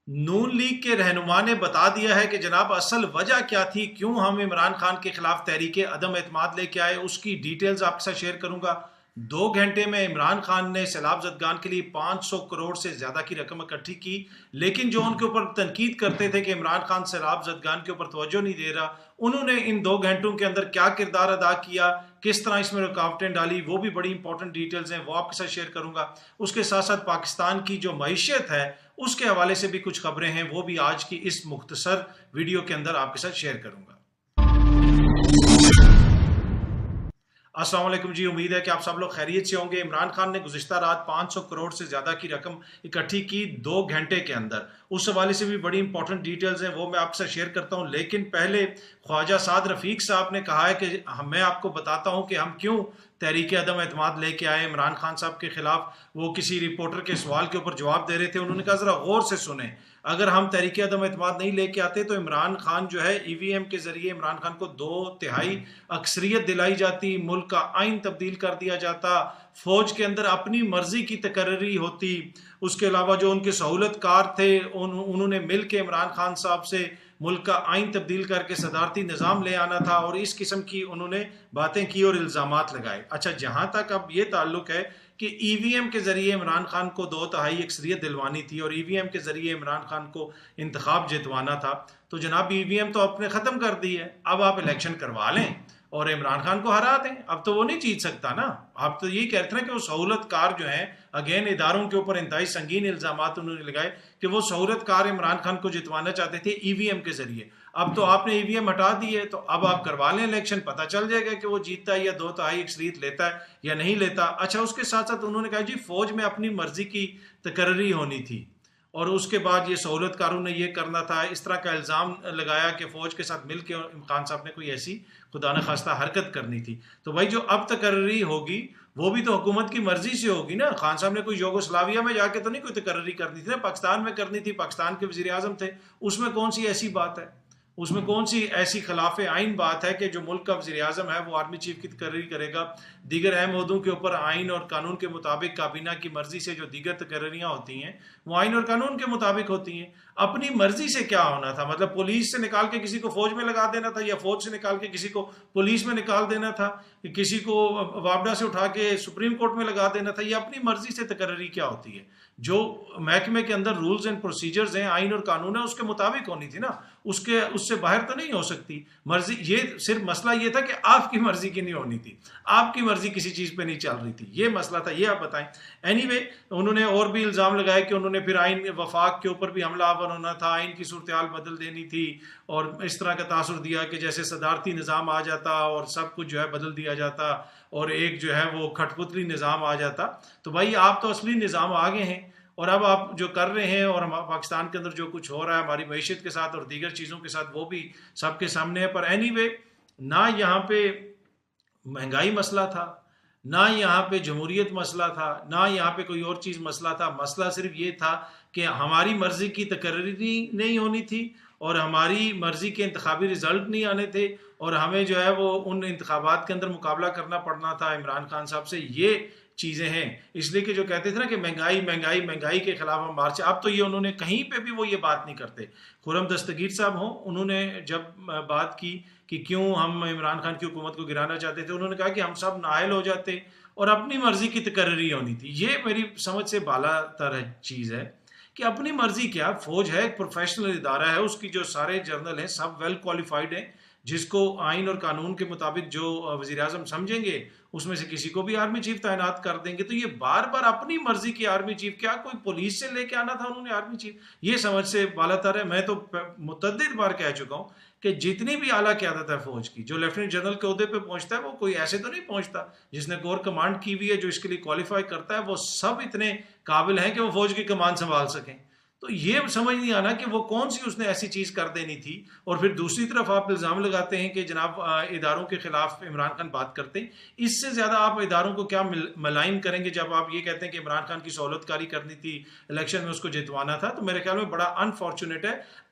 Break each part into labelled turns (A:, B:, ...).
A: نون league کے رہنما نے بتا دیا ہے کہ جناب اصل وجہ کیا تھی، کیوں ہم عمران خان کے خلاف تحریک عدم اعتماد لے کے آئے، اس کی ڈیٹیلز آپ کے ساتھ شیئر کروں گا۔ 2 گھنٹے میں عمران خان نے سیلاب زدگان کے لیے 500 کروڑ سے زیادہ کی رقم اکٹھی کی، لیکن جو ان کے اوپر تنقید کرتے تھے کہ عمران خان سیلاب زدگان کے اوپر توجہ نہیں دے رہا، انہوں نے ان 2 گھنٹوں کے اندر کیا کردار ادا کیا، کس طرح اس میں رکاوٹیں ڈالی، وہ بھی بڑی امپورٹنٹ ڈیٹیلز ہیں، وہ آپ کے ساتھ شیئر کروں گا۔ اس کے ساتھ ساتھ پاکستان کی جو معیشت ہے اس کے حوالے سے بھی کچھ خبریں ہیں، وہ بھی آج کی اس مختصر ویڈیو کے اندر آپ کے ساتھ شیئر کروں گا۔ السلام علیکم جی، امید ہے کہ آپ سب لوگ خیریت سے ہوں گے۔ عمران خان نے گزشتہ رات 500 کروڑ سے زیادہ کی رقم اکٹھی کی 2 گھنٹے کے اندر، اس حوالے سے بھی بڑی امپورٹنٹ ڈیٹیلز ہیں، وہ میں آپ سے شیئر کرتا ہوں۔ لیکن پہلے خواجہ سعد رفیق صاحب نے کہا ہے کہ میں آپ کو بتاتا ہوں کہ ہم کیوں تحریک عدم اعتماد لے کے آئے عمران خان صاحب کے خلاف۔ وہ کسی رپورٹر کے سوال کے اوپر جواب دے رہے تھے، انہوں نے کہا ذرا غور سے سنیں، اگر ہم تحریک عدم اعتماد نہیں لے کے آتے تو عمران خان جو ہے EVM کے ذریعے عمران خان کو 2/3 اکثریت دلائی جاتی، ملک کا آئین تبدیل کر دیا جاتا، فوج کے اندر اپنی مرضی کی تقرری ہوتی، اس کے علاوہ جو ان کے سہولت کار تھے انہوں نے مل کے عمران خان صاحب سے ملک کا آئین تبدیل کر کے صدارتی نظام لے آنا تھا، اور اس قسم کی انہوں نے باتیں کی اور الزامات لگائے۔ اچھا، جہاں تک اب یہ تعلق ہے کہ EVM کے ذریعے عمران خان کو 2/3 اکثریت دلوانی تھی اور EVM کے ذریعے عمران خان کو انتخاب جتوانا تھا، تو جناب EVM تو آپ نے ختم کر دی ہے، اب آپ الیکشن کروا لیں اور عمران خان کو ہرا دیں۔ اب تو وہ نہیں جیت سکتا نا، آپ تو یہی کہتے ہیں کہ وہ سہولت کار جو ہیں، اگین اداروں کے اوپر انتہائی سنگین الزامات انہوں نے لگائے کہ وہ سہولت کار عمران خان کو جتوانا چاہتے تھے EVM کے ذریعے۔ اب تو آپ نے EVM ہٹا دی ہے، تو اب آپ کروا لیں الیکشن، پتہ چل جائے گا کہ وہ جیتتا ہے یا 2/3 اکثریت لیتا ہے یا نہیں لیتا۔ اچھا، اس کے ساتھ ساتھ انہوں نے کہا جی فوج میں اپنی مرضی کی تقرری ہونی تھی، اور اس کے بعد یہ سہولت کاروں نے یہ کرنا تھا، اس طرح کا الزام لگایا کہ فوج کے ساتھ مل کے خان صاحب نے کوئی ایسی خدا نخواستہ حرکت کرنی تھی۔ تو بھائی جو اب تقرری ہوگی وہ بھی تو حکومت کی مرضی سے ہوگی نا، خان صاحب نے کوئی یوگوسلاویا میں جا کے تو نہیں کوئی تقرری کرنی تھی نا، پاکستان میں کرنی تھی، پاکستان کے وزیر اعظم تھے، اس میں کون سی ایسی بات ہے، اس میں کون سی ایسی خلاف آئین بات ہے کہ جو ملک کا وزیر اعظم ہے وہ آرمی چیف کی تقرری کرے گا؟ دیگر اہم عہدوں کے اوپر آئین اور قانون کے مطابق کابینہ کی مرضی سے جو دیگر تقرریاں ہوتی ہیں وہ آئین اور قانون کے مطابق ہوتی ہیں۔ اپنی مرضی سے کیا ہونا تھا؟ مطلب پولیس سے نکال کے کسی کو فوج میں لگا دینا تھا، یا فوج سے نکال کے کسی کو پولیس میں نکال دینا تھا، کسی کو وابڈا سے اٹھا کے سپریم کورٹ میں لگا دینا تھا؟ یہ اپنی مرضی سے تقرری کیا ہوتی ہے؟ جو محکمے کے اندر رولز اینڈ پروسیجرز ہیں، آئین اور قانون ہے، اس کے مطابق ہونی تھی نا، اس سے باہر تو نہیں ہو سکتی مرضی۔ یہ صرف مسئلہ یہ تھا کہ آپ کی مرضی کی نہیں ہونی تھی، آپ کی مرضی کسی چیز پہ نہیں چل رہی تھی، یہ مسئلہ تھا، یہ آپ بتائیں۔ اینی وے، انہوں نے اور بھی الزام لگائے کہ انہوں نے پھر آئین وفاق کے اوپر بھی حملہ آور ہونا تھا، آئین کی صورتحال بدل دینی تھی، اور اس طرح کا تاثر دیا کہ جیسے صدارتی نظام آ جاتا اور سب کچھ جو ہے بدل دیا جاتا، اور ایک جو ہے وہ کھٹ پتلی نظام آ جاتا۔ تو بھائی آپ تو اصلی نظام آگے ہیں، اور اب آپ جو کر رہے ہیں اور پاکستان کے اندر جو کچھ ہو رہا ہے ہماری معیشت کے ساتھ اور دیگر چیزوں کے ساتھ، وہ بھی سب کے سامنے ہے۔ پر اینی وے، نہ یہاں پہ مہنگائی مسئلہ تھا، نہ یہاں پہ جمہوریت مسئلہ تھا، نہ یہاں پہ کوئی اور چیز مسئلہ تھا۔ مسئلہ صرف یہ تھا کہ ہماری مرضی کی تقرری نہیں ہونی تھی، اور ہماری مرضی کے انتخابی رزلٹ نہیں آنے تھے، اور ہمیں جو ہے وہ ان انتخابات کے اندر مقابلہ کرنا پڑنا تھا عمران خان صاحب سے۔ یہ چیزیں ہیں، اس لیے کہ جو کہتے تھے نا کہ مہنگائی مہنگائی مہنگائی کے خلاف ہم مارچ، اب تو یہ انہوں نے کہیں پہ بھی وہ یہ بات نہیں کرتے۔ خرم دستگیر صاحب ہوں، انہوں نے جب بات کی کہ کیوں ہم عمران خان کی حکومت کو گرانا چاہتے تھے، انہوں نے کہا کہ ہم سب نااہل ہو جاتے اور اپنی مرضی کی تقرری ہونی تھی۔ یہ میری سمجھ سے بالا تر چیز ہے کہ اپنی مرضی کیا، فوج ہے ایک پروفیشنل ادارہ ہے، اس کی جو سارے جرنل ہیں سب ویل کوالیفائڈ ہیں، جس کو آئین اور قانون کے مطابق جو وزیر اعظم سمجھیں گے اس میں سے کسی کو بھی آرمی چیف تعینات کر دیں گے۔ تو یہ بار بار اپنی مرضی کی آرمی چیف، کیا کوئی پولیس سے لے کے آنا تھا انہوں نے آرمی چیف؟ یہ سمجھ سے بالا تر ہے۔ میں تو متعدد بار کہہ چکا ہوں کہ جتنی بھی اعلیٰ قیادت ہے فوج کی، جو لیفٹیننٹ جنرل کے عہدے پہ پہنچتا ہے وہ کوئی ایسے تو نہیں پہنچتا جس نے کور کمانڈ کی ہوئی ہے، جو اس کے لیے کوالیفائی کرتا ہے، وہ سب اتنے قابل ہیں کہ وہ فوج کی کمان سنبھال سکیں۔ تو یہ سمجھ نہیں آنا کہ وہ کون سی اس نے ایسی چیز کر دینی تھی، اور پھر دوسری طرف آپ الزام لگاتے ہیں کہ جناب اداروں کے خلاف عمران خان بات کرتے ہیں۔ اس سے زیادہ آپ اداروں کو کیا ملائم کریں گے جب آپ یہ کہتے ہیں کہ عمران خان کی سہولت کاری کرنی تھی، الیکشن میں اس کو جتوانا تھا؟ تو میرے خیال میں بڑا انفارچونیٹ ہے۔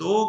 A: 2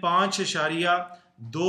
A: 5.2